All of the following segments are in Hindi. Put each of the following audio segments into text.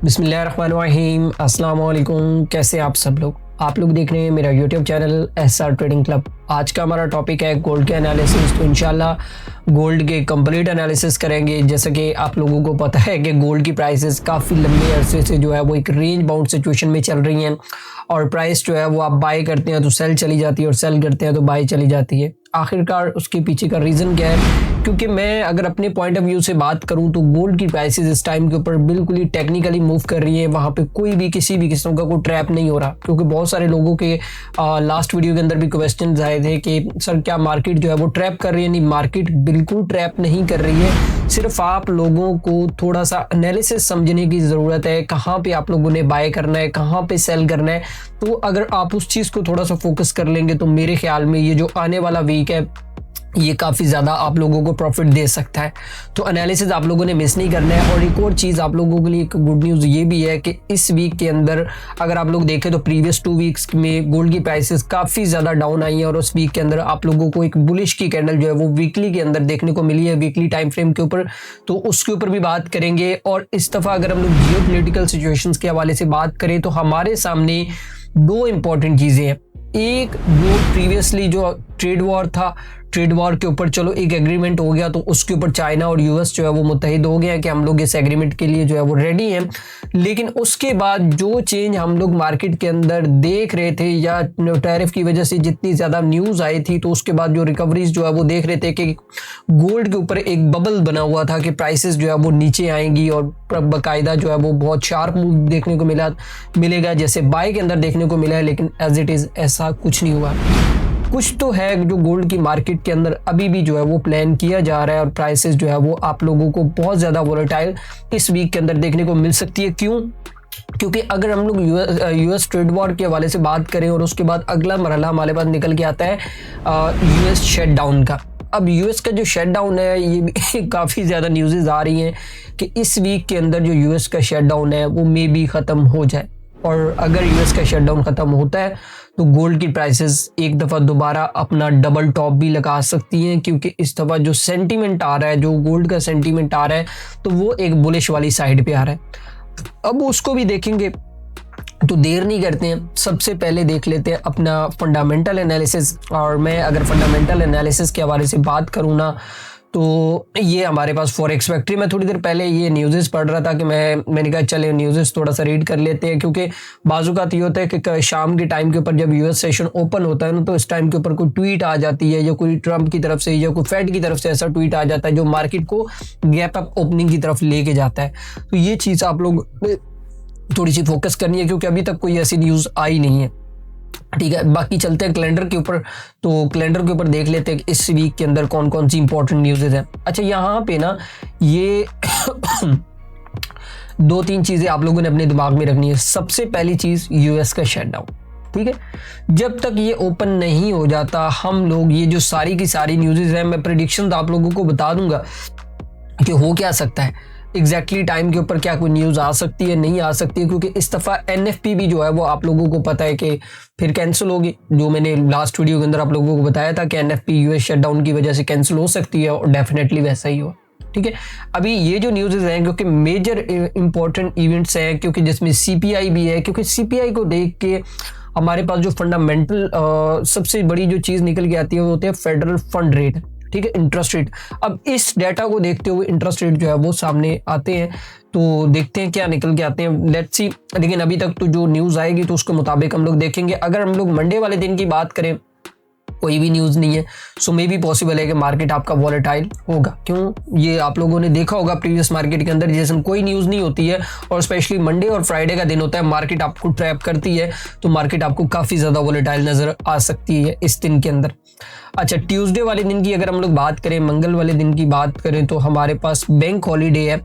बिस्मिल्लाहिर्रहमानिर्रहीम, अस्सलाम वालेकुम। कैसे आप सब लोग? आप लोग देख रहे हैं मेरा YouTube channel SR trading club. आज का हमारा टॉपिक है गोल्ड के एनालिसिस। तो इंशाल्लाह गोल्ड के कंप्लीट एनालिसिस करेंगे। जैसा कि आप लोगों को पता है कि गोल्ड की प्राइसेस काफ़ी लंबे अरसे से जो है वो एक रेंज बाउंड सिचुएशन में चल रही हैं और प्राइस जो है वो आप बाय करते हैं तो सेल चली जाती है और सेल करते हैं तो बाय चली जाती है। आखिरकार उसके पीछे का रीज़न क्या है? क्योंकि मैं अगर अपने पॉइंट ऑफ व्यू से बात करूं तो गोल्ड की प्राइसेस इस टाइम के ऊपर बिल्कुल ही टेक्निकली मूव कर रही है। वहां पे कोई भी किसी भी किस्म का कोई ट्रैप नहीं हो रहा, क्योंकि बहुत सारे लोगों के लास्ट वीडियो के अंदर भी क्वेश्चन आए थे कि सर क्या मार्केट जो है वो ट्रैप कर रही है? नहीं, मार्केट बिल्कुल ट्रैप नहीं कर रही है। सिर्फ आप लोगों को थोड़ा सा एनालिसिस समझने की ज़रूरत है, कहाँ पे आप लोगों ने बाय करना है, कहाँ पे सेल करना है। तो अगर आप उस चीज़ को थोड़ा सा फोकस कर लेंगे तो मेरे ख्याल में ये जो आने वाला वीक है ये काफ़ी ज़्यादा आप लोगों को प्रॉफिट दे सकता है। तो एनालिसिस आप लोगों ने मिस नहीं करना है। और एक और चीज़ आप लोगों के लिए एक गुड न्यूज़ ये भी है कि इस वीक के अंदर अगर आप लोग देखें तो प्रीवियस 2 वीक्स में गोल्ड की प्राइसेस काफ़ी ज़्यादा डाउन आई हैं और उस वीक के अंदर आप लोगों को एक बुलिश की कैंडल जो है वो वीकली के अंदर देखने को मिली है, वीकली टाइम फ्रेम के ऊपर। तो उसके ऊपर भी बात करेंगे। और इस दफ़ा अगर हम लोग जियोपॉलिटिकल सिचुएशंस के हवाले से बात करें तो हमारे सामने 2 इंपॉर्टेंट चीज़ें हैं। एक, जो प्रीवियसली जो ट्रेड वॉर था, ट्रेड वॉर के ऊपर चलो एक एग्रीमेंट हो गया तो उसके ऊपर चाइना और यूएस जो है वो मुत्तहिद हो गए हैं कि हम लोग इस एग्रीमेंट के लिए जो है वो रेडी हैं। लेकिन उसके बाद जो चेंज हम लोग मार्केट के अंदर देख रहे थे या टैरिफ की वजह से जितनी ज़्यादा न्यूज़ आई थी, तो उसके बाद जो रिकवरीज जो है वो देख रहे थे कि गोल्ड के ऊपर एक बबल बना हुआ था कि प्राइसेस जो है वो नीचे आएंगी और बाकायदा जो है वो बहुत शार्प मूव देखने को मिलेगा जैसे बाय के अंदर देखने को मिला है। लेकिन एज इट इज़ ऐसा कुछ नहीं हुआ। कुछ तो है जो गोल्ड की मार्केट के अंदर अभी भी जो है वो प्लान किया जा रहा है और प्राइसेस जो है वो आप लोगों को बहुत ज़्यादा वोलेटाइल इस वीक के अंदर देखने को मिल सकती है। क्यों? क्योंकि अगर हम लोग यूएस ट्रेड वॉर के हवाले से बात करें और उसके बाद अगला मरहला हमारे पास निकल के आता है यूएस शटडाउन का। अब यूएस का जो शटडाउन है ये भी काफ़ी ज़्यादा न्यूज़ेस आ रही हैं कि इस वीक के अंदर जो यूएस का शटडाउन है वो मे बी ख़त्म हो जाए। और अगर यूएस का शटडाउन ख़त्म होता है तो गोल्ड की प्राइसेस एक दफ़ा दोबारा अपना डबल टॉप भी लगा सकती हैं, क्योंकि इस दफ़ा जो सेंटीमेंट आ रहा है, जो गोल्ड का सेंटीमेंट आ रहा है, तो वो एक बुलिश वाली साइड पे आ रहा है। अब उसको भी देखेंगे तो देर नहीं करते हैं, सबसे पहले देख लेते हैं अपना फंडामेंटल एनालिसिस। और मैं अगर फंडामेंटल एनालिसिस के हवाले से बात करूँ ना तो ये हमारे पास फॉरेक्स फैक्ट्री में थोड़ी देर पहले ये न्यूज़ेस पढ़ रहा था कि मैंने कहा चले न्यूज़ेस थोड़ा सा रीड कर लेते हैं, क्योंकि बाज़ूकात ये होता है कि शाम के टाइम के ऊपर जब यूएस सेशन ओपन होता है ना तो इस टाइम के ऊपर कोई ट्वीट आ जाती है या कोई ट्रंप की तरफ से या कोई फेड की तरफ से ऐसा ट्वीट आ जाता है जो मार्केट को गैप अप ओपनिंग की तरफ लेके जाता है। तो ये चीज़ आप लोग थोड़ी सी फोकस करनी है, क्योंकि अभी तक कोई ऐसी न्यूज़ आई नहीं है। ठीक है, बाकी चलते हैं कैलेंडर के ऊपर। तो कैलेंडर के ऊपर देख लेते हैं कि इस वीक के अंदर कौन कौन सी इंपॉर्टेंट न्यूज़ेस हैं। अच्छा, यहाँ पे ना ये 2-3 चीज़ें आप लोगों ने अपने दिमाग में रखनी है। सबसे पहली चीज़ यूएस का शटडाउन। ठीक है, जब तक ये ओपन नहीं हो जाता हम लोग ये जो सारी की सारी न्यूज़ेस हैं, मैं प्रेडिक्शन आप लोगों को बता दूंगा कि हो क्या सकता है, एग्जैक्टली टाइम के ऊपर क्या कोई न्यूज़ आ सकती है, नहीं आ सकती है। क्योंकि इस दफ़ा एनएफपी भी जो है वो आप लोगों को पता है कि फिर कैंसिल होगी। जो मैंने लास्ट वीडियो के अंदर आप लोगों को बताया था कि एनएफपी यूएस शटडाउन की वजह से कैंसिल हो सकती है और डेफिनेटली वैसा ही हो। ठीक है, अभी ये जो न्यूज़ हैं क्योंकि मेजर इंपॉर्टेंट इवेंट्स हैं, क्योंकि जिसमें सीपीआई भी है, क्योंकि सीपीआई को देख के हमारे पास जो फंडामेंटल सबसे बड़ी जो चीज़ निकल के आती है वो होती है फेडरल फंड रेट। ठीक है, इंटरेस्ट रेट। अब इस डाटा को देखते हुए इंटरेस्ट रेट जो है वो सामने आते हैं, तो देखते हैं क्या निकल के आते हैं, लेट्स सी। लेकिन अभी तक तो जो न्यूज़ आएगी तो उसके मुताबिक हम लोग देखेंगे। अगर हम लोग मंडे वाले दिन की बात करें कोई भी न्यूज़ नहीं है, सो मे भी पॉसिबल है कि मार्केट आपका वॉलेटाइल होगा। क्यों? ये आप लोगों ने देखा होगा प्रीवियस मार्केट के अंदर जैसे कोई न्यूज़ नहीं होती है और स्पेशली मंडे और फ्राइडे का दिन होता है, मार्केट आपको ट्रैप करती है, तो मार्केट आपको काफ़ी ज़्यादा वॉलेटाइल नज़र आ सकती है इस दिन के अंदर। अच्छा, ट्यूसडे वाले दिन की अगर हम लोग बात करें, मंगल वाले दिन की बात करें, तो हमारे पास बैंक हॉलीडे है।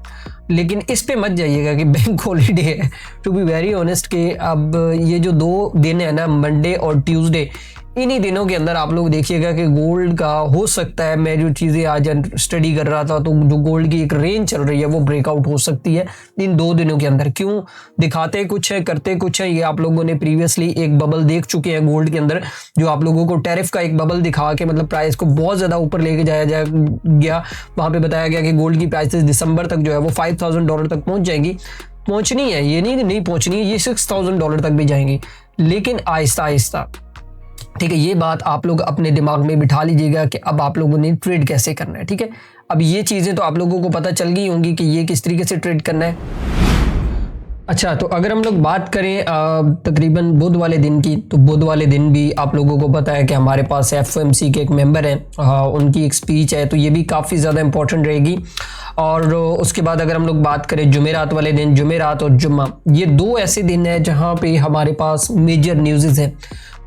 लेकिन इस पे मत जाइएगा कि बैंक हॉलीडे है, टू बी वेरी ऑनेस्ट। कि अब ये जो 2 दिन है ना, मंडे और ट्यूसडे, इन्हीं दिनों के अंदर आप लोग देखिएगा कि गोल्ड का हो सकता है, मैं जो चीज़ें आज स्टडी कर रहा था तो जो गोल्ड की एक रेंज चल रही है वो ब्रेकआउट हो सकती है इन 2 दिनों के अंदर। क्यों? दिखाते कुछ है, करते कुछ है। ये आप लोगों ने प्रीवियसली एक बबल देख चुके हैं गोल्ड के अंदर, जो आप लोगों को टैरिफ का एक बबल दिखा के मतलब प्राइस को बहुत ज़्यादा ऊपर लेके जाया गया। वहाँ पे बताया गया कि गोल्ड की प्राइसेस दिसंबर तक जो है वो $5,000 तक पहुँच जाएंगी। पहुंचनी है, ये नहीं पहुंचनी है, ये $6,000 तक भी जाएंगी, लेकिन आहिस्ता आहिस्ता। ठीक है, ये बात आप लोग अपने दिमाग में बिठा लीजिएगा कि अब आप लोगों ने ट्रेड कैसे करना है। ठीक है, अब ये चीज़ें तो आप लोगों को पता चल गई होंगी कि ये किस तरीके से ट्रेड करना है। अच्छा, तो अगर हम लोग बात करें तकरीबन बुध वाले दिन की, तो बुध वाले दिन भी आप लोगों को पता है कि हमारे पास FOMC के एक मेंबर हैं, उनकी एक स्पीच है, तो ये भी काफ़ी ज़्यादा इंपॉर्टेंट रहेगी। और उसके बाद अगर हम लोग बात करें जुमेरात वाले दिन, जुमेरात और जुम्मा, ये 2 ऐसे दिन हैं जहाँ पे हमारे पास मेजर न्यूज़ हैं।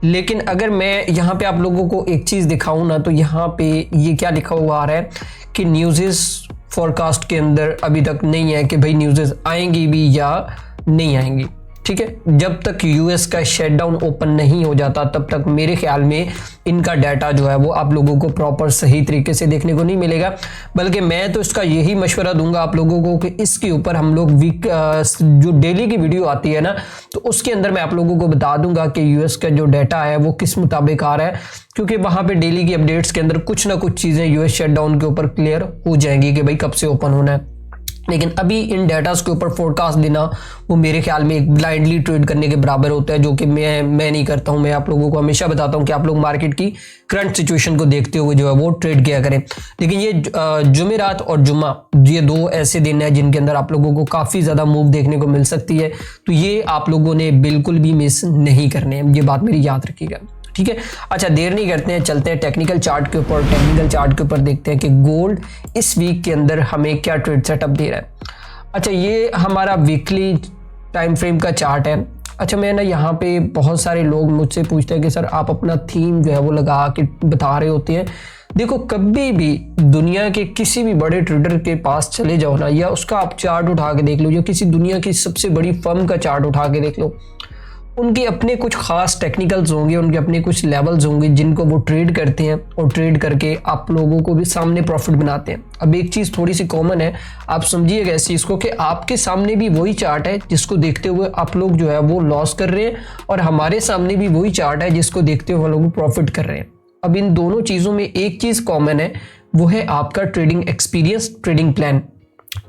लेकिन अगर मैं यहाँ पे आप लोगों को एक चीज़ दिखाऊँ ना, तो यहाँ पे ये क्या लिखा हुआ आ रहा है कि न्यूज़ फोरकास्ट के अंदर अभी तक नहीं है कि भाई न्यूज़ आएंगी भी या नहीं आएंगी। ठीक है, जब तक यूएस का शटडाउन ओपन नहीं हो जाता तब तक मेरे ख्याल में इनका डाटा जो है वो आप लोगों को प्रॉपर सही तरीके से देखने को नहीं मिलेगा। बल्कि मैं तो इसका यही मशवरा दूंगा आप लोगों को कि इसके ऊपर हम लोग जो डेली की वीडियो आती है ना, तो उसके अंदर मैं आप लोगों को बता दूंगा कि यूएस का जो डाटा है वो किस मुताबिक आ रहा है, क्योंकि वहां पे डेली की अपडेट्स के अंदर कुछ ना कुछ चीजें यूएस शटडाउन के ऊपर क्लियर हो जाएंगी कि भाई कब से ओपन होना है। लेकिन अभी इन डाटास के ऊपर फोरकास्ट देना वो मेरे ख्याल में एक ब्लाइंडली ट्रेड करने के बराबर होता है, जो कि मैं नहीं करता हूं। मैं आप लोगों को हमेशा बताता हूं कि आप लोग मार्केट की करंट सिचुएशन को देखते हुए जो है वो ट्रेड किया करें। लेकिन ये जुमेरात और जुम्मा, ये 2 ऐसे दिन हैं जिनके अंदर आप लोगों को काफ़ी ज़्यादा मूव देखने को मिल सकती है, तो ये आप लोगों ने बिल्कुल भी मिस नहीं करने हैं, ये बात मेरी याद रखिएगा। ठीक है, अच्छा देर नहीं करते हैं, चलते हैं टेक्निकल चार्ट के ऊपर। टेक्निकल चार्ट के ऊपर देखते हैं कि गोल्ड इस वीक के अंदर हमें क्या ट्रेड सेटअप दे रहा है। अच्छा, ये हमारा वीकली टाइम फ्रेम का चार्ट है। अच्छा, मैं ना यहाँ पे बहुत सारे लोग मुझसे पूछते हैं कि सर आप अपना थीम जो है वो लगा के बता रहे होते हैं। देखो, कभी भी दुनिया के किसी भी बड़े ट्रेडर के पास चले जाओ ना, या उसका आप चार्ट उठा के देख लो, या किसी दुनिया की सबसे बड़ी फर्म का चार्ट उठा के देख लो, उनके अपने कुछ खास टेक्निकल्स होंगे, उनके अपने कुछ लेवल्स होंगे जिनको वो ट्रेड करते हैं, और ट्रेड करके आप लोगों को भी सामने प्रॉफिट बनाते हैं। अब एक चीज़ थोड़ी सी कॉमन है, आप समझिएगा इस चीज़ को कि आपके सामने भी वही चार्ट है जिसको देखते हुए आप लोग जो है वो लॉस कर रहे हैं, और हमारे सामने भी वही चार्ट है जिसको देखते हुए हम लोग प्रॉफिट कर रहे हैं। अब इन दोनों चीज़ों में एक चीज़ कॉमन है, वो है आपका ट्रेडिंग एक्सपीरियंस, ट्रेडिंग प्लान।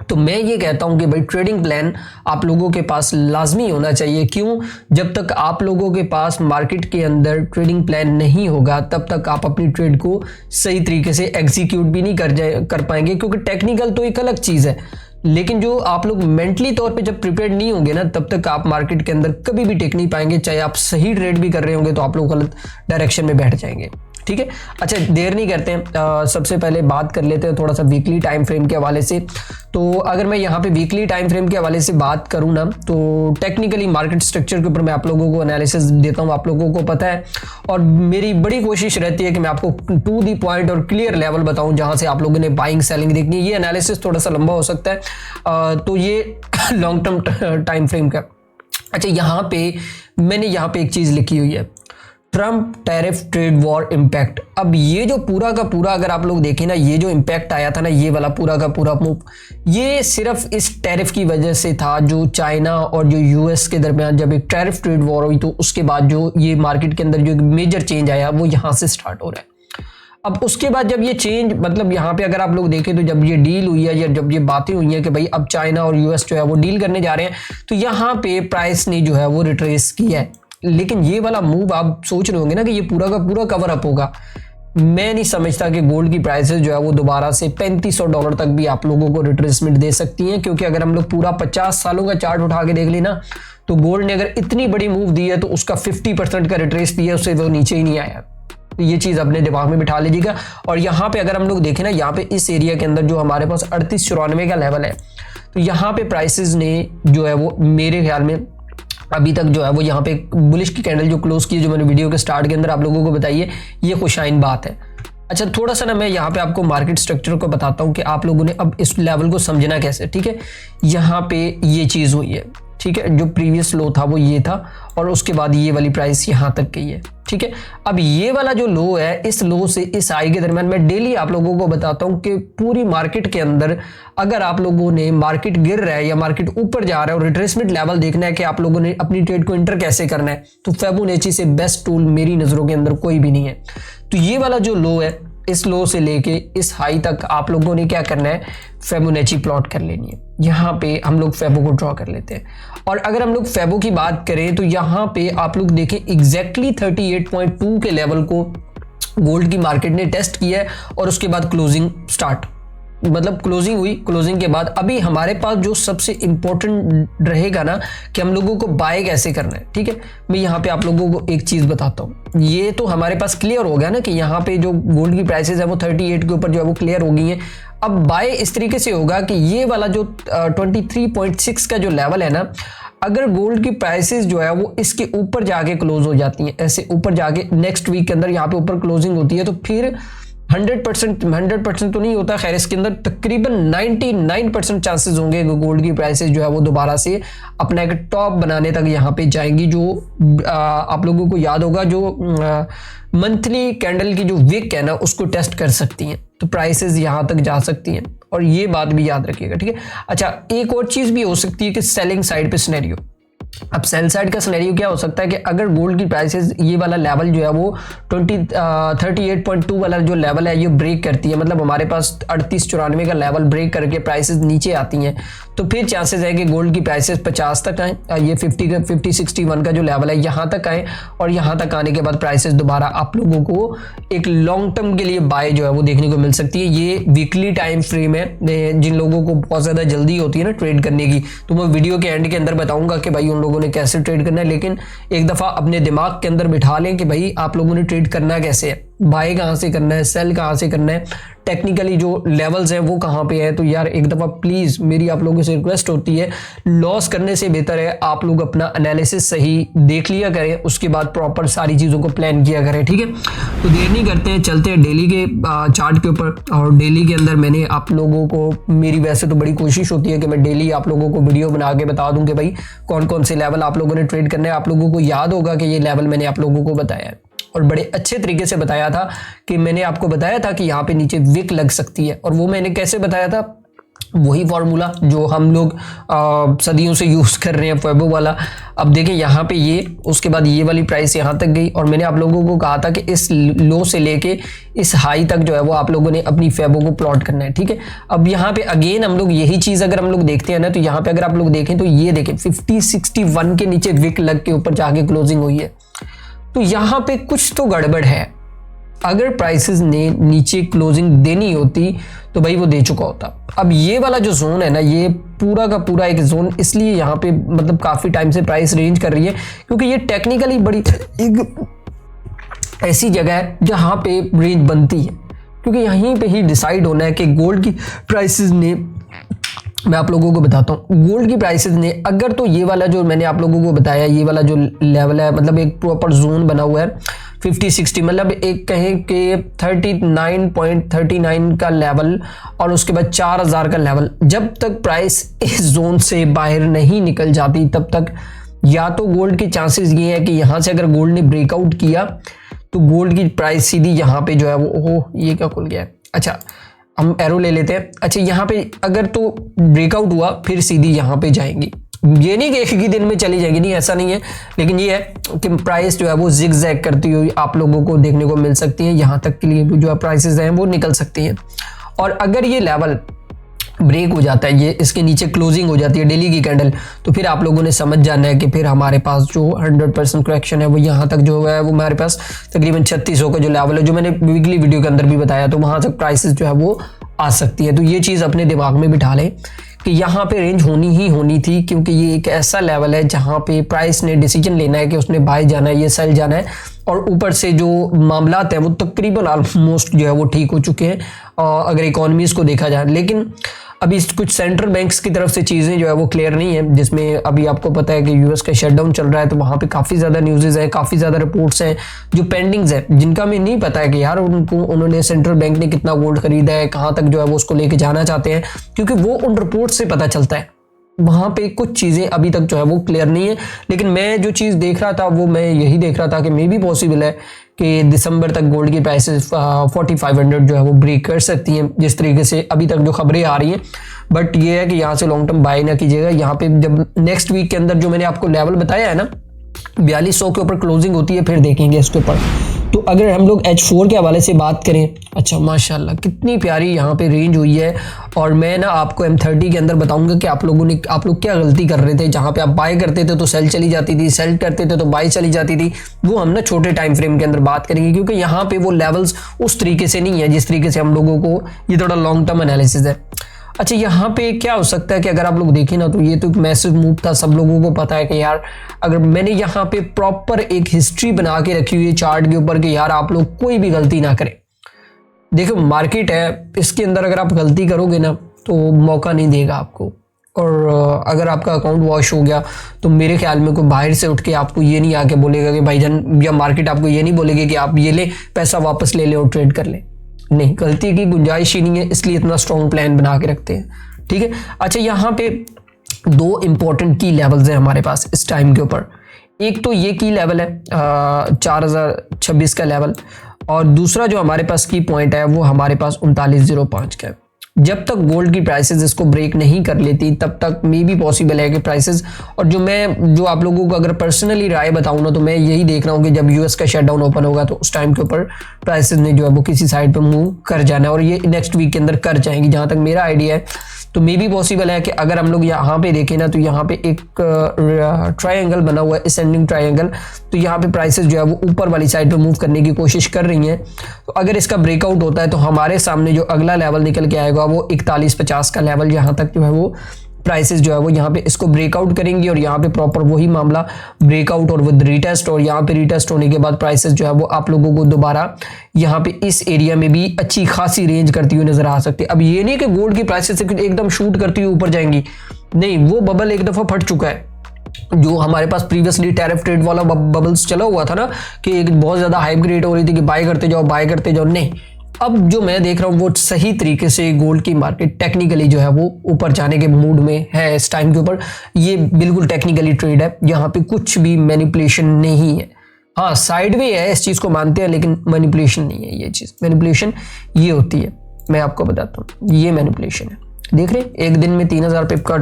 तो मैं ये कहता हूं कि भाई ट्रेडिंग प्लान आप लोगों के पास लाजमी होना चाहिए। क्यों? जब तक आप लोगों के पास मार्केट के अंदर ट्रेडिंग प्लान नहीं होगा तब तक आप अपनी ट्रेड को सही तरीके से एग्जीक्यूट भी नहीं कर पाएंगे, क्योंकि टेक्निकल तो एक अलग चीज़ है, लेकिन जो आप लोग मेंटली तौर पे जब प्रिपेयर्ड नहीं होंगे ना, तब तक आप मार्केट के अंदर कभी भी टेक नहीं पाएंगे। चाहे आप सही ट्रेड भी कर रहे होंगे तो आप लोग गलत डायरेक्शन में बैठ जाएंगे। ठीक है, अच्छा देर नहीं करते हैं, सबसे पहले बात कर लेते हैं थोड़ा सा वीकली टाइम फ्रेम के हवाले से। तो अगर मैं यहाँ पे वीकली टाइम फ्रेम के हवाले से बात करूँ ना, तो टेक्निकली मार्केट स्ट्रक्चर के ऊपर मैं आप लोगों को एनालिसिस देता हूँ, आप लोगों को पता है, और मेरी बड़ी कोशिश रहती है कि मैं आपको टू दी पॉइंट और क्लियर लेवल बताऊँ जहाँ से आप लोगों ने बाइंग सेलिंग देखनी है। ये एनालिसिस थोड़ा सा लंबा हो सकता है, तो ये लॉन्ग टर्म टाइम फ्रेम का। अच्छा, यहाँ पे मैंने यहाँ पे एक चीज़ लिखी हुई है, Trump tariff trade war impact. अब ये जो पूरा का पूरा अगर आप लोग देखें ना, ये जो इम्पैक्ट आया था ना, ये वाला पूरा का पूरा मूव, ये सिर्फ इस टैरिफ की वजह से था, जो चाइना और जो यूएस के दरमियान जब एक टैरिफ ट्रेड वॉर हुई, तो उसके बाद जो ये मार्केट के अंदर जो एक मेजर चेंज आया वो यहाँ से स्टार्ट हो रहा है। अब उसके बाद जब ये चेंज, मतलब यहाँ पे अगर आप लोग देखें तो जब ये डील हुई है या जब ये बातें हुई हैं कि भाई अब चाइना और यूएस जो है वो डील करने जा रहे हैं, तो यहाँ पे प्राइस ने जो है वो रिट्रेस किया है। लेकिन ये वाला मूव आप सोच रहे होंगे ना कि ये पूरा का पूरा कवर अप होगा। मैं नहीं समझता कि गोल्ड की प्राइसेस जो है वो दोबारा से $3500 तक भी आप लोगों को रिट्रेसमेंट दे सकती हैं, क्योंकि अगर हम लोग पूरा 50 सालों का चार्ट उठा के देख लेना, तो गोल्ड ने अगर इतनी बड़ी मूव दी है तो उसका 50% का रिट्रेस दिया, उससे वो नीचे ही नहीं आया। तो ये चीज़ अपने दिमाग में बिठा लीजिएगा। और यहाँ पे अगर हम लोग देखें ना, यहाँ पे इस एरिया के अंदर जो हमारे पास 3894 का लेवल है, तो यहाँ पे प्राइसेस ने जो है वो मेरे ख्याल में अभी तक जो है वो यहाँ पे बुलिश की कैंडल जो क्लोज की, जो मैंने वीडियो के स्टार्ट के अंदर आप लोगों को बताई है, ये खुशाइन बात है। अच्छा, थोड़ा सा ना मैं यहाँ पे आपको मार्केट स्ट्रक्चर को बताता हूँ कि आप लोगों ने अब इस लेवल को समझना कैसे। ठीक है, यहाँ पे ये चीज़ हुई है, ठीक है, जो प्रीवियस लो था वो ये था, और उसके बाद ये वाली प्राइस यहाँ तक गई है। ठीक है, अब ये वाला जो लो है, इस लो से इस हाई के दरमियान मैं डेली आप लोगों को बताता हूं कि पूरी मार्केट के अंदर अगर आप लोगों ने मार्केट गिर रहा है या मार्केट ऊपर जा रहा है और रिट्रेसमेंट लेवल देखना है कि आप लोगों ने अपनी ट्रेड को इंटर कैसे करना है, तो फिबोनाची से बेस्ट टूल मेरी नजरों के अंदर कोई भी नहीं है। तो ये वाला जो लो है, इस लो से लेके इस हाई तक आप लोगों ने क्या करना है, फिबोनाची प्लॉट कर लेनी है। यहाँ पे हम लोग फेबो को ड्रॉ कर लेते हैं, और अगर हम लोग फेबो की बात करें तो यहाँ पे आप लोग देखें एग्जैक्टली 38.2 के लेवल को गोल्ड की मार्केट ने टेस्ट किया है, और उसके बाद क्लोजिंग स्टार्ट, मतलब क्लोजिंग हुई। क्लोजिंग के बाद अभी हमारे पास जो सबसे इंपॉर्टेंट रहेगा ना कि हम लोगों को बाय कैसे करना है, ठीक है। मैं यहाँ पे आप लोगों को एक चीज बताता हूँ। ये तो हमारे पास क्लियर हो गया ना कि यहाँ पे जो गोल्ड की प्राइसेस है वो 38 के ऊपर जो है वो क्लियर हो गई हैं। अब बाय इस तरीके से होगा कि ये वाला जो 23.6 का जो लेवल है ना, अगर गोल्ड की प्राइसेस जो है वो इसके ऊपर जाके क्लोज हो जाती हैं, ऐसे ऊपर जाके नेक्स्ट वीक के अंदर यहाँ पे ऊपर क्लोजिंग होती है, तो फिर 100% तो नहीं होता, खैर इसके अंदर तकरीबन 99% चांसेस होंगे कि गोल्ड की प्राइसेस जो है वो दोबारा से अपना एक टॉप बनाने तक यहाँ पे जाएंगी। जो आप लोगों को याद होगा, जो मंथली कैंडल की जो विक है ना उसको टेस्ट कर सकती हैं, तो प्राइसेस यहाँ तक जा सकती हैं, और ये बात भी याद रखिएगा, ठीक है। अच्छा, एक और चीज भी हो सकती है कि सेलिंग साइड पे सिनेरियो। अब सेल साइड का सिनेरियो क्या हो सकता है कि अगर गोल्ड की प्राइसेस ये वाला लेवल जो है वो 38.2 वाला जो लेवल है ये ब्रेक करती है, मतलब हमारे पास 38-94 का लेवल ब्रेक करके प्राइसेस नीचे आती हैं, तो फिर चांसेस है कि गोल्ड की प्राइसेस 50 तक आए, ये 50-61 का जो लेवल है यहाँ तक आए, और यहाँ तक आने के बाद प्राइसेस दोबारा आप लोगों को एक लॉन्ग टर्म के लिए बाय जो है वो देखने को मिल सकती है। ये वीकली टाइम फ्रेम है। जिन लोगों को बहुत ज़्यादा जल्दी होती है ना ट्रेड करने की, तो मैं वीडियो के एंड के अंदर बताऊंगा कि भाई उन लोगों ने कैसे ट्रेड करना है, लेकिन एक दफ़ा अपने दिमाग के अंदर बिठा लें कि भाई आप लोगों ने ट्रेड करना कैसे है, बाय कहाँ से करना है, सेल कहाँ से करना है, टेक्निकली जो लेवल्स हैं वो कहाँ पे है। तो यार एक दफ़ा प्लीज़ मेरी आप लोगों से रिक्वेस्ट होती है, लॉस करने से बेहतर है आप लोग अपना एनालिसिस सही देख लिया करें, उसके बाद प्रॉपर सारी चीज़ों को प्लान किया करें, ठीक है। तो देर नहीं करते हैं, चलते हैं डेली के चार्ट के ऊपर। और डेली के अंदर मैंने आप लोगों को, मेरी वैसे तो बड़ी कोशिश होती है कि मैं डेली आप लोगों को वीडियो बना के बता दूं कि भाई कौन कौन से लेवल आप लोगों ने ट्रेड करना है। आप लोगों को याद होगा कि ये लेवल मैंने आप लोगों को बताया है, और बड़े अच्छे तरीके से बताया था कि मैंने आपको बताया था कि यहाँ पे नीचे विक लग सकती है। और वो मैंने कैसे बताया था, वही फॉर्मूला जो हम लोग सदियों से यूज़ कर रहे हैं, फेबो वाला। अब देखें यहाँ पे ये, उसके बाद ये वाली प्राइस यहाँ तक गई, और मैंने आप लोगों को कहा था कि इस लो से लेके इस हाई तक जो है वो आप लोगों ने अपनी फेबो को प्लॉट करना है, ठीक है। अब यहाँ पे अगेन हम लोग यही चीज़ अगर हम लोग देखते हैं ना, तो यहाँ पे अगर आप लोग देखें तो ये देखें 50-61 के नीचे विक लग के ऊपर जाके क्लोजिंग हुई है, तो यहाँ पे कुछ तो गड़बड़ है। अगर प्राइसेस ने नीचे क्लोजिंग देनी होती तो भाई वो दे चुका होता। अब ये वाला जो जोन है ना, ये पूरा का पूरा एक जोन इसलिए यहाँ पे मतलब काफ़ी टाइम से प्राइस रेंज कर रही है, क्योंकि ये टेक्निकली बड़ी एक ऐसी जगह है जहाँ पे रेंज बनती है, क्योंकि यहीं पे ही डिसाइड होना है कि गोल्ड की प्राइसेस ने, मैं आप लोगों को बताता हूँ, गोल्ड की प्राइसेस ने अगर तो ये वाला जो मैंने आप लोगों को बताया, ये वाला जो लेवल है, मतलब एक प्रॉपर जोन बना हुआ है 50-60, मतलब एक कहें कि 39.39 का लेवल, और उसके बाद 4000 का लेवल, जब तक प्राइस इस जोन से बाहर नहीं निकल जाती तब तक या तो गोल्ड के चांसेस ये है कि यहाँ से अगर गोल्ड ने ब्रेकआउट किया तो गोल्ड की प्राइस सीधी यहाँ पे जो है वो, ये क्या खुल गया है, अच्छा हम एरो ले लेते हैं। अच्छा, यहाँ पे अगर तो ब्रेकआउट हुआ फिर सीधी यहाँ पे जाएंगी, ये नहीं कि एक ही दिन में चली जाएगी, नहीं ऐसा नहीं है, लेकिन ये है कि प्राइस जो है वो जिग जैग करती हुई आप लोगों को देखने को मिल सकती है, यहाँ तक के लिए जो है प्राइसेस हैं वो निकल सकती हैं। और अगर ये लेवल ब्रेक हो जाता है, ये इसके नीचे क्लोजिंग हो जाती है डेली की कैंडल, तो फिर आप लोगों ने समझ जाना है कि फिर हमारे पास जो 100% करेक्शन है वो यहाँ तक जो है वो हमारे पास तकरीबन 3600 का जो लेवल है, जो मैंने वीकली वीडियो के अंदर भी बताया, तो वहाँ तक प्राइसेस जो है वो आ सकती है। तो ये चीज़ अपने दिमाग में बिठा लें कि यहाँ पे रेंज होनी ही होनी थी, क्योंकि ये एक ऐसा लेवल है जहाँ पे प्राइस ने डिसीजन लेना है कि उसने बाय जाना है, ये सेल जाना है, और ऊपर से जो मामलात हैं वो तकरीबन ऑलमोस्ट जो है वो ठीक हो चुके हैं अगर इकोनॉमीज़ को देखा जाए। लेकिन अभी कुछ सेंट्रल बैंक्स की तरफ से चीज़ें जो है वो क्लियर नहीं है, जिसमें अभी आपको पता है कि यूएस का शटडाउन चल रहा है, तो वहाँ पे काफ़ी ज़्यादा न्यूज़ हैं, काफ़ी ज़्यादा रिपोर्ट्स हैं जो पेंडिंग्स हैं, जिनका हमें नहीं पता है कि यार उन्होंने सेंट्रल बैंक ने कितना गोल्ड खरीदा है, कहाँ तक जो है वो उसको लेके जाना चाहते हैं, क्योंकि वो उन रिपोर्ट से पता चलता है। वहाँ पे कुछ चीज़ें अभी तक जो है वो क्लियर नहीं है, लेकिन मैं जो चीज़ देख रहा था वो मैं यही देख रहा था कि मे भी पॉसिबल है कि दिसंबर तक गोल्ड की प्राइसेस 4500 जो है वो ब्रेक कर सकती हैं, जिस तरीके से अभी तक जो खबरें आ रही हैं। बट ये है कि यहाँ से लॉन्ग टर्म बाय ना कीजिएगा। यहाँ पे जब नेक्स्ट वीक के अंदर जो मैंने आपको लेवल बताया है ना, 4200 के ऊपर क्लोजिंग होती है, फिर देखेंगे इसके ऊपर तो अगर हम लोग H4 के हवाले से बात करें, अच्छा माशाल्लाह कितनी प्यारी यहाँ पे रेंज हुई है। और मैं ना आपको M30 के अंदर बताऊंगा कि आप लोग क्या गलती कर रहे थे। जहाँ पे आप बाय करते थे तो सेल चली जाती थी, सेल करते थे तो बाय चली जाती थी। वो हम ना छोटे टाइम फ्रेम के अंदर बात करेंगे, क्योंकि यहाँ पे वो लेवल्स उस तरीके से नहीं है जिस तरीके से हम लोगों को, ये थोड़ा लॉन्ग टर्म एनालिसिस है। अच्छा, यहाँ पे क्या हो सकता है कि अगर आप लोग देखें ना, तो ये तो एक मैसिव मूव था, सब लोगों को पता है कि यार, अगर मैंने यहाँ पे प्रॉपर एक हिस्ट्री बना के रखी हुई है चार्ट के ऊपर कि यार आप लोग कोई भी गलती ना करें। देखो मार्केट है, इसके अंदर अगर आप गलती करोगे ना तो मौका नहीं देगा आपको। और अगर आपका अकाउंट वॉश हो गया तो मेरे ख्याल में कोई बाहर से उठ के आपको ये नहीं आके बोलेगा कि भाईजान, या मार्केट आपको ये नहीं बोलेगी कि आप ये ले पैसा वापस ले ले और ट्रेड कर ले। नहीं, गलती की गुंजाइश ही नहीं है, इसलिए इतना स्ट्रॉन्ग प्लान बना के रखते हैं। ठीक है। अच्छा, यहाँ पे दो इंपॉर्टेंट की लेवल्स हैं हमारे पास इस टाइम के ऊपर। एक तो ये की लेवल है 4026 का लेवल, और दूसरा जो हमारे पास की पॉइंट है वो हमारे पास 3905 का है। जब तक गोल्ड की प्राइसेस इसको ब्रेक नहीं कर लेती तब तक मे भी पॉसिबल है कि प्राइसेस, और जो आप लोगों को अगर पर्सनली राय बताऊं ना, तो मैं यही देख रहा हूं कि जब यूएस का शटडाउन ओपन होगा तो उस टाइम के ऊपर प्राइसेस ने जो है वो किसी साइड पे मूव कर जाना है, और ये नेक्स्ट वीक के अंदर कर जाएंगी जहां तक मेरा आइडिया है। तो मे भी पॉसिबल है कि अगर हम लोग यहाँ पे देखें ना, तो यहाँ पे एक ट्रायंगल बना हुआ है, असेंडिंग ट्रायंगल। तो यहाँ पे प्राइसेस जो है वो ऊपर वाली साइड पे मूव करने की कोशिश कर रही हैं। तो अगर इसका ब्रेकआउट होता है तो हमारे सामने जो अगला लेवल निकल के आएगा वो 4150 का लेवल, यहाँ तक जो है वो प्राइसेस जो है वो यहाँ पे इसको ब्रेकआउट करेंगी, और यहाँ पे प्रॉपर वही मामला ब्रेकआउट और विद रीटेस्ट, और यहाँ पे रीटेस्ट होने के बाद प्राइसेस जो है वो आप लोगों को दोबारा यहाँ पे इस एरिया में भी अच्छी खासी रेंज करती हुई नजर आ सकती है। अब ये नहीं कि गोल्ड की प्राइसेस एकदम शूट करती हुई ऊपर जाएंगी, नहीं, वो बबल एक दफा फट चुका है। जो हमारे पास प्रीवियसली टैरिफ ट्रेड वाला बबल्स चला हुआ था ना, कि एक बहुत ज्यादा हाइप क्रिएट हो रही थी कि बाय करते जाओ, नहीं, अब जो मैं देख रहा हूँ वो सही तरीके से गोल्ड की मार्केट टेक्निकली जो है वो ऊपर जाने के मूड में है इस टाइम के ऊपर। ये बिल्कुल टेक्निकली ट्रेड है, यहाँ पे कुछ भी मैनिपुलेशन नहीं है। हाँ, साइडवे है, इस चीज को मानते हैं, लेकिन मैनिपुलेशन नहीं है। ये चीज मैनिपुलेशन ये होती है, मैं आपको बताता हूँ, ये मैनिपुलेशन है। देख रहे, एक दिन में 3000 पिप का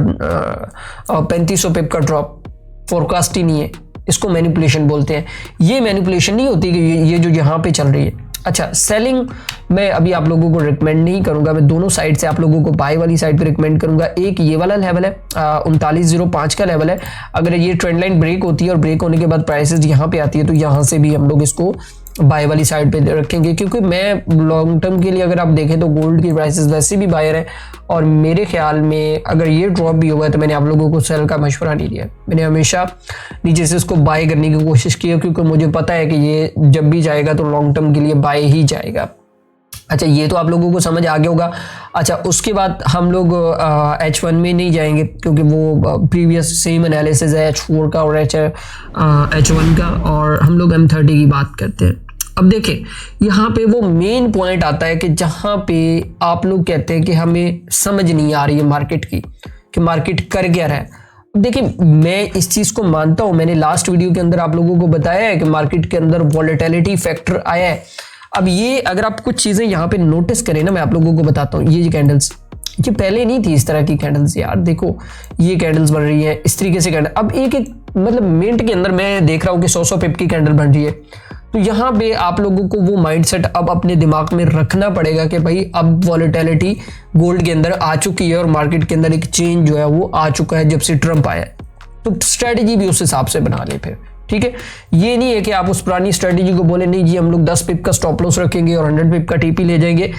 3500 पिप का ड्रॉप, फोरकास्ट ही नहीं है, इसको मैनिपुलेशन बोलते हैं। ये मैनिपुलेशन नहीं होती कि ये जो यहाँ पे चल रही है। अच्छा, सेलिंग मैं अभी आप लोगों को रिकमेंड नहीं करूंगा, मैं दोनों साइड से आप लोगों को बाय वाली साइड पे रिकमेंड करूंगा। एक ये वाला लेवल है 3905 का लेवल है, अगर ये ट्रेंड लाइन ब्रेक होती है और ब्रेक होने के बाद प्राइसेस यहाँ पे आती है तो यहाँ से भी हम लोग इसको बाय वाली साइड पे रखेंगे, क्योंकि मैं लॉन्ग टर्म के लिए अगर आप देखें तो गोल्ड की प्राइसेस वैसे भी बायर है, और मेरे ख्याल में अगर ये ड्रॉप भी हुआ है तो मैंने आप लोगों को सेल का मशवरा नहीं दिया। मैंने हमेशा नीचे से इसको बाय करने की कोशिश की है, क्योंकि मुझे पता है कि ये जब भी जाएगा तो लॉन्ग टर्म के लिए बाय ही जाएगा। अच्छा, ये तो आप लोगों को समझ आ गया होगा। अच्छा, उसके बाद हम लोग H1 में नहीं जाएंगे, क्योंकि वो प्रीवियस सेम एनालिसिस है H4 का और H1 का, और हम लोग M30 की बात करते हैं। अब देखें, यहाँ पे वो मेन पॉइंट आता है कि जहाँ पे आप लोग कहते हैं कि हमें समझ नहीं आ रही है मार्केट की, कि मार्केट कर क्या रहा है। देखिए, मैं इस चीज को मानता हूं, मैंने लास्ट वीडियो के अंदर आप लोगों को बताया है कि मार्केट के अंदर वॉलेटिलिटी फैक्टर आया है। अब ये अगर आप कुछ चीजें यहाँ पे नोटिस करें ना, मैं आप लोगों को बताता हूँ, ये कैंडल्स, ये पहले नहीं थी इस तरह की कैंडल्स यार। देखो, ये कैंडल्स बन रही है इस तरीके से कैंडल, अब एक मतलब मिनट के अंदर मैं देख रहा हूँ कि 100 पिप की कैंडल बन रही है। तो यहाँ पे आप लोगों को वो माइंडसेट अब अपने दिमाग में रखना पड़ेगा कि भाई अब वॉलेटिलिटी गोल्ड के अंदर आ चुकी है, और मार्केट के अंदर एक चेंज जो है वो आ चुका है जब से ट्रंप आया है। तो स्ट्रेटेजी भी उस हिसाब से बना ले फिर, ठीक है। ये नहीं है कि आप उस पुरानी स्ट्रेटेजी को बोले नहीं जी हम लोग 10 पिप का स्टॉप लॉस रखेंगे और 100 पिप का टीपी ले जाएंगे।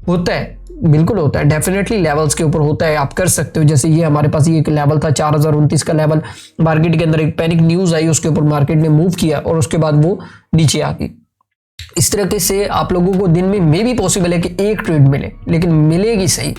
होता है, बिल्कुल होता है, डेफिनेटली लेवल्स के ऊपर होता है, आप कर सकते हो। जैसे ये हमारे पास ये एक लेवल था 4029 का लेवल, मार्केट के अंदर एक पैनिक न्यूज आई, उसके ऊपर मार्केट ने मूव किया और उसके बाद वो नीचे आ गई। इस तरीके से आप लोगों को दिन में मे भी पॉसिबल है कि एक ट्रेड मिले, लेकिन मिलेगी सही,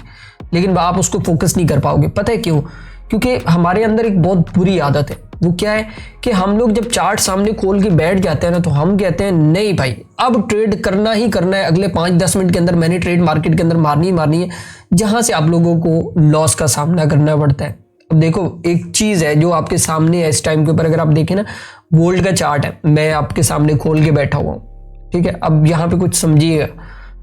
लेकिन आप उसको फोकस नहीं कर पाओगे। पता है क्यों? क्योंकि हमारे अंदर एक बहुत बुरी आदत है। वो क्या है कि हम लोग जब चार्ट सामने खोल के बैठ जाते हैं ना, तो हम कहते हैं नहीं भाई अब ट्रेड करना ही करना है, अगले 5-10 मिनट के अंदर मैंने ट्रेड मार्केट के अंदर मारनी ही मारनी है, जहां से आप लोगों को लॉस का सामना करना पड़ता है। अब देखो, एक चीज है जो आपके सामने है इस टाइम के ऊपर, अगर आप देखें ना, गोल्ड का चार्ट है, मैं आपके सामने खोल के बैठा हुआ हूँ, ठीक है। अब यहाँ पे कुछ समझिएगा,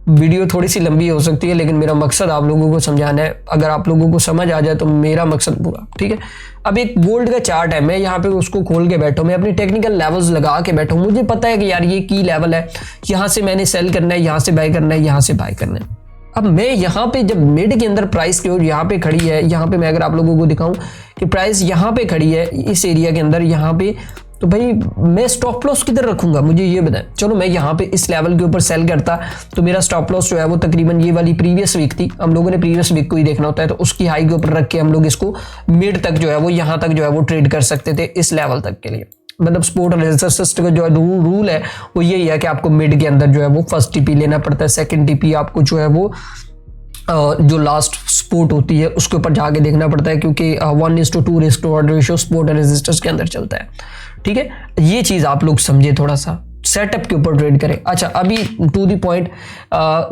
वीडियो थोड़ी सी लंबी हो सकती है, लेकिन मेरा मकसद आप लोगों को समझाना है। अगर आप लोगों को समझ आ जाए तो मेरा मकसद पूरा, ठीक है। अब एक गोल्ड का चार्ट है, मैं यहाँ पे उसको खोल के बैठा हूँ, मैं अपने टेक्निकल लेवल्स लगा के बैठा हूँ। मुझे पता है कि यार ये की लेवल है, यहाँ से मैंने सेल करना है, यहाँ से बाय करना है, यहाँ से बाय करना है। अब मैं यहाँ पे जब मिड के अंदर प्राइस की ओर यहाँ पे खड़ी है, यहाँ पे मैं अगर आप लोगों को दिखाऊं कि प्राइस यहाँ पे खड़ी है इस एरिया के अंदर, यहाँ पे, तो भाई मैं स्टॉप लॉस किधर रखूंगा, मुझे ये बताएं। चलो मैं यहाँ पे इस लेवल के ऊपर सेल करता तो मेरा स्टॉप लॉस जो है वो तकरीबन ये वाली प्रीवियस वीक थी, हम लोगों ने प्रीवियस वीक को ही देखना होता है, तो उसकी हाई के ऊपर रख के हम लोग इसको मिड तक जो है वो यहाँ तक जो है वो ट्रेड कर सकते थे, इस लेवल तक के लिए। मतलब सपोर्ट और रेजिस्टेंस का जो रूल है वो यही है कि आपको मिड के अंदर जो है वो फर्स्ट टीपी लेना पड़ता है, सेकंड टीपी आपको जो है वो जो लास्ट सपोर्ट होती है उसके ऊपर जाके देखना पड़ता है, क्योंकि 1:2 रेशियो सपोर्ट और रेजिस्टेंस के अंदर चलता है, ठीक है। ये चीज आप लोग समझे, थोड़ा सा सेटअप के ऊपर ट्रेड करें। अच्छा, अभी टू द पॉइंट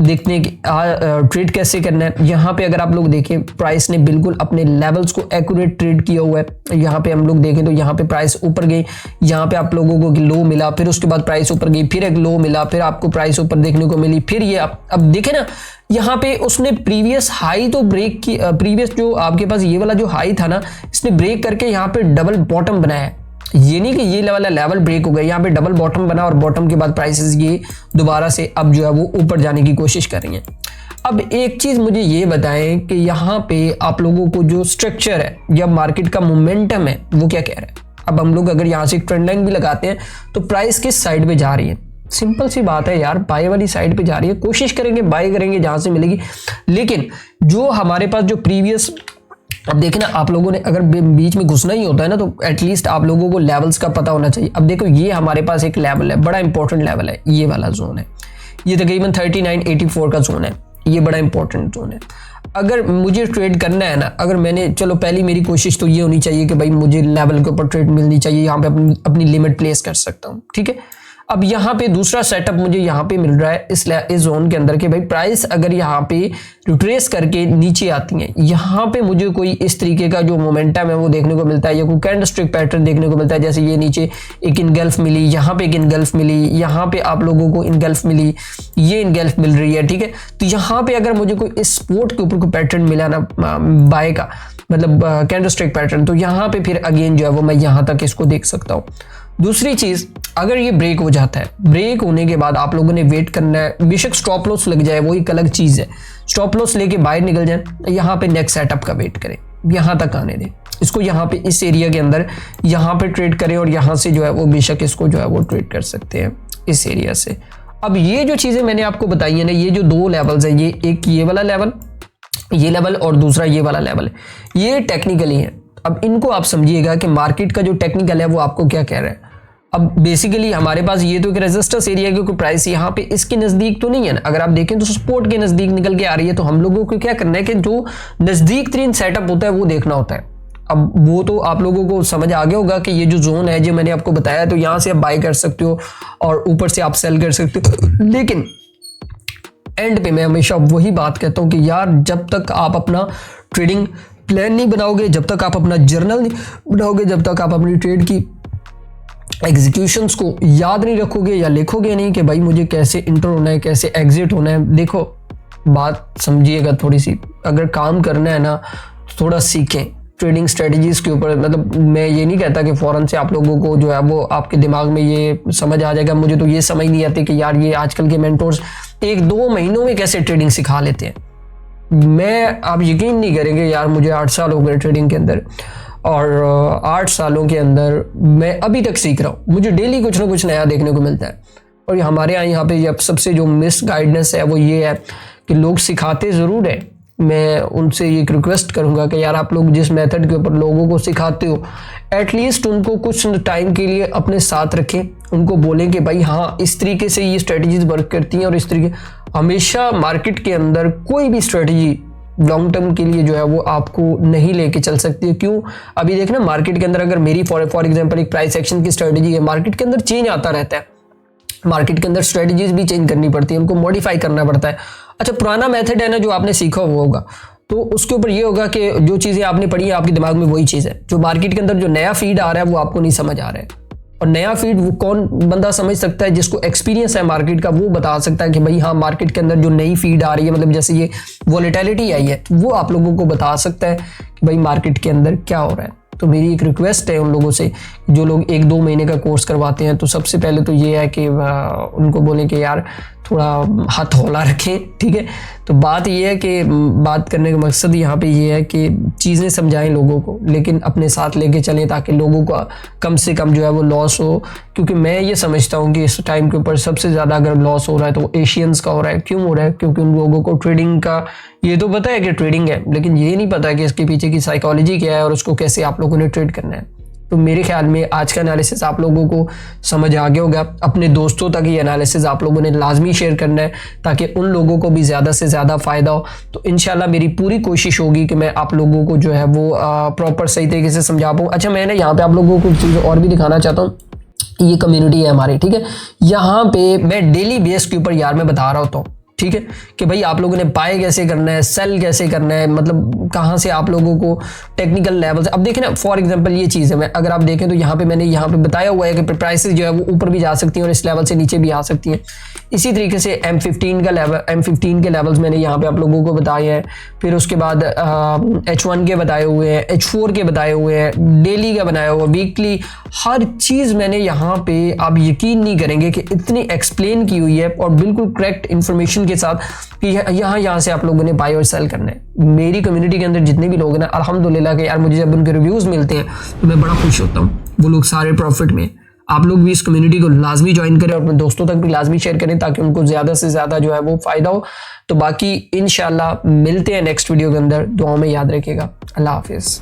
देखने की ट्रेड कैसे करना है। यहाँ पे अगर आप लोग देखें प्राइस ने बिल्कुल अपने लेवल्स को एक्यूरेट ट्रेड किया हुआ है। यहाँ पे हम लोग देखें तो यहाँ पे प्राइस ऊपर गई, यहाँ पे आप लोगों को लो मिला, फिर उसके बाद प्राइस ऊपर गई, फिर एक लो मिला, फिर आपको प्राइस ऊपर देखने को मिली, फिर ये अब देखें ना, यहाँ पे उसने प्रीवियस हाई तो ब्रेक की, प्रीवियस जो आपके पास ये वाला जो हाई था ना, इसने ब्रेक करके यहाँ पे डबल बॉटम बनाया है। ये नहीं कि ये लेवल ब्रेक हो गया, यहाँ पे डबल बॉटम बना और बॉटम के बाद प्राइसेस ये दोबारा से अब जो है वो ऊपर जाने की कोशिश कर रही हैं। अब एक चीज मुझे ये बताएं कि यहाँ पे आप लोगों को जो स्ट्रक्चर है या मार्केट का मोमेंटम है वो क्या कह रहा है। अब हम लोग अगर यहाँ से ट्रेंड लाइन भी लगाते हैं तो प्राइस किस साइड पे जा रही है, सिंपल सी बात है यार, बाय वाली साइड पे जा रही है। कोशिश करेंगे बाय करेंगे जहां से मिलेगी, लेकिन जो हमारे पास जो प्रीवियस, अब देखना आप लोगों ने अगर बीच में घुसना ही होता है ना तो एटलीस्ट आप लोगों को लेवल्स का पता होना चाहिए। अब देखो ये हमारे पास एक लेवल है, बड़ा इंपॉर्टेंट लेवल है, ये वाला जोन है, ये तकरीबन 3984 का जोन है, ये बड़ा इंपॉर्टेंट जोन है। अगर मुझे ट्रेड करना है ना, अगर मैंने, चलो पहली मेरी कोशिश तो ये होनी चाहिए कि भाई मुझे लेवल के ऊपर ट्रेड मिलनी चाहिए, यहाँ पे अपनी लिमिट प्लेस कर सकता हूँ, ठीक है। अब यहाँ पे दूसरा सेटअप मुझे यहाँ पे मिल रहा है इस जोन के अंदर कि भाई प्राइस अगर यहाँ पे रिट्रेस करके नीचे आती है, यहाँ पे मुझे कोई इस तरीके का जो मोमेंटम है वो देखने को मिलता है, या कोई कैंडलस्टिक पैटर्न देखने को मिलता है, जैसे ये नीचे एक इनगल्फ मिली, यहाँ पे एक इनगल्फ मिली, यहाँ पे आप लोगों को इनगल्फ मिली, ये इनगल्फ मिल रही है, ठीक है। तो यहाँ पे अगर मुझे कोई इस सपोर्ट के ऊपर कोई पैटर्न मिला ना बाय का, मतलब कैंडलस्टिक पैटर्न, तो यहाँ पे फिर अगेन जो है वो मैं यहाँ तक इसको देख सकता हूँ। दूसरी चीज, अगर ये ब्रेक हो जाता है, ब्रेक होने के बाद आप लोगों ने वेट करना है, बेशक स्टॉप लॉस लग जाए वो एक अलग चीज है, स्टॉप लॉस लेके बाहर निकल जाए, यहाँ पे नेक्स्ट सेटअप का वेट करें, यहाँ तक आने दें इसको, यहाँ पे इस एरिया के अंदर यहाँ पे ट्रेड करें और यहाँ से जो है वो बेशक इसको जो है वो ट्रेड कर सकते हैं इस एरिया से। अब ये जो चीजें मैंने आपको बताई है ना, ये जो दो लेवल्स है, ये एक ये वाला लेवल, ये लेवल, और दूसरा ये वाला लेवल है, ये टेक्निकली है। अब इनको आप समझिएगा कि मार्केट का जो टेक्निकल है वो आपको क्या कह रहा है। अब बेसिकली हमारे पास ये तो एक रेजिस्टेंस एरिया की प्राइस यहाँ पे इसके नजदीक तो नहीं है ना, अगर आप देखें तो सपोर्ट के नजदीक निकल के आ रही है, तो हम लोगों को क्या करना है कि जो नजदीक तरीन सेटअप होता है वो देखना होता है। अब वो तो आप लोगों को समझ आ गया होगा कि ये जो जोन है जो मैंने आपको बताया, तो यहाँ से आप बाय कर सकते हो और ऊपर से आप सेल कर सकते हो। लेकिन एंड पे मैं हमेशा वही बात कहता हूँ कि यार जब तक आप अपना ट्रेडिंग प्लान नहीं बनाओगे, जब तक आप अपना जर्नल नहीं बनाओगे, जब तक आप अपनी ट्रेड की एग्जीक्यूशंस को याद नहीं रखोगे या लिखोगे नहीं कि भाई मुझे कैसे इंटर होना है, कैसे एग्जिट होना है। देखो बात समझिएगा थोड़ी सी, अगर काम करना है ना तो थोड़ा सीखें ट्रेडिंग स्ट्रेटजीज के ऊपर। मतलब मैं ये नहीं कहता कि फौरन से आप लोगों को जो है वो आपके दिमाग में ये समझ आ जाएगा। मुझे तो ये समझ नहीं आती कि यार ये आजकल के मेंटोर्स 1-2 महीनों में कैसे ट्रेडिंग सिखा लेते हैं। मैं, आप यकीन नहीं करेंगे यार, मुझे 8 साल हो गए ट्रेडिंग के अंदर, और 8 सालों के अंदर मैं अभी तक सीख रहा हूँ। मुझे डेली कुछ ना कुछ नया देखने को मिलता है। और हमारे यहाँ पे सबसे जो मिस गाइडेंस है वो ये है कि लोग सिखाते ज़रूर है। मैं उनसे ये रिक्वेस्ट करूँगा कि यार आप लोग जिस मेथड के ऊपर लोगों को सिखाते हो, एटलीस्ट उनको कुछ टाइम के लिए अपने साथ रखें। उनको बोलें कि भाई हाँ इस तरीके से ये स्ट्रेटजीज वर्क करती हैं, और इस तरीके हमेशा मार्केट के अंदर कोई भी स्ट्रेटजी लॉन्ग टर्म के लिए जो है वो आपको नहीं लेके चल सकती है। क्यों? अभी देखना मार्केट के अंदर अगर मेरी फॉर एग्जांपल एक प्राइस एक्शन की स्ट्रेटजी है, मार्केट के अंदर चेंज आता रहता है, मार्केट के अंदर स्ट्रेटजीज भी चेंज करनी पड़ती है, उनको मॉडिफाई करना पड़ता है। अच्छा पुराना मेथड है ना जो आपने सीखा हुआ होगा, तो उसके ऊपर ये होगा कि जो चीज़ें आपने पढ़ी है आपके दिमाग में वही चीज़ है। जो मार्केट के अंदर जो नया फीड आ रहा है वो आपको नहीं समझ आ रहा है। और नया फीड वो कौन बंदा समझ सकता है, जिसको एक्सपीरियंस है मार्केट का, वो बता सकता है कि भाई हाँ मार्केट के अंदर जो नई फीड आ रही है, मतलब जैसे ये वॉलेटिलिटी आई है, वो आप लोगों को बता सकता है कि भाई मार्केट के अंदर क्या हो रहा है। तो मेरी एक रिक्वेस्ट है उन लोगों से जो लोग 1-2 महीने का कोर्स करवाते हैं, तो सबसे पहले तो ये है कि उनको बोलें कि यार थोड़ा हाथ हौला रखें, ठीक है। तो बात ये है कि बात करने का मकसद यहाँ पे ये है कि चीज़ें समझाएं लोगों को, लेकिन अपने साथ लेके चलें ताकि लोगों को कम से कम जो है वो लॉस हो। क्योंकि मैं ये समझता हूँ कि इस टाइम के ऊपर सबसे ज़्यादा अगर लॉस हो रहा है तो एशियंस का हो रहा है। क्यों हो रहा है? क्योंकि उन लोगों को ट्रेडिंग का ये तो पता है कि ट्रेडिंग है, लेकिन ये नहीं पता कि इसके पीछे की साइकोलॉजी क्या है और उसको कैसे आप लोगों ने ट्रेड करना है। तो मेरे ख्याल में आज का एनालिसिस आप लोगों को समझ आ गया होगा। अपने दोस्तों तक ये एनालिसिस आप लोगों ने लाजमी शेयर करना है ताकि उन लोगों को भी ज़्यादा से ज़्यादा फ़ायदा हो। तो इंशाल्लाह मेरी पूरी कोशिश होगी कि मैं आप लोगों को जो है वो प्रॉपर सही तरीके से समझा पाऊँ। अच्छा, मैंने यहाँ पे आप लोगों को चीज़ और भी दिखाना चाहता हूँ। ये कम्युनिटी है हमारी, ठीक है। यहाँ पे मैं डेली बेस के ऊपर यार मैं बता रहा होता हूँ, ठीक है, कि भाई आप लोगों ने बाय कैसे करना है, सेल कैसे करना है, मतलब कहाँ से आप लोगों को टेक्निकल लेवल से। अब देखें ना, फॉर एग्जांपल ये चीज़ है, मैं अगर आप देखें तो यहाँ पे मैंने यहाँ पे बताया हुआ है कि प्राइसेस जो है वो ऊपर भी जा सकती हैं और इस लेवल से नीचे भी आ सकती हैं। इसी तरीके से M15 का लेवल, M15 के लेवल्स मैंने यहाँ पे आप लोगों को बताए हैं। फिर उसके बाद H1 के बताए हुए हैं, H4 के बताए हुए हैं, डेली का बनाया हुआ, वीकली, हर चीज़ मैंने यहाँ पे, आप यकीन नहीं करेंगे कि इतनी एक्सप्लेन की हुई है और बिल्कुल करेक्ट इन्फॉर्मेशन के साथ कि यहाँ से आप लोगों ने बाय और सेल करना है। मेरी कम्युनिटी के अंदर जितने भी लोग हैं ना, अल्हम्दुलिल्लाह के यार मुझे जब उनके रिव्यूज़ मिलते हैं तो मैं बड़ा खुश होता हूँ। वो लोग सारे प्रॉफिट में। आप लोग भी इस कम्युनिटी को लाजमी ज्वाइन करें और अपने दोस्तों तक भी लाजमी शेयर करें ताकि उनको ज़्यादा से ज़्यादा जो है वो फ़ायदा हो। तो बाकी इंशाल्लाह मिलते हैं नेक्स्ट वीडियो के अंदर। दुआओं में याद रखिएगा। अल्लाह हाफिज़।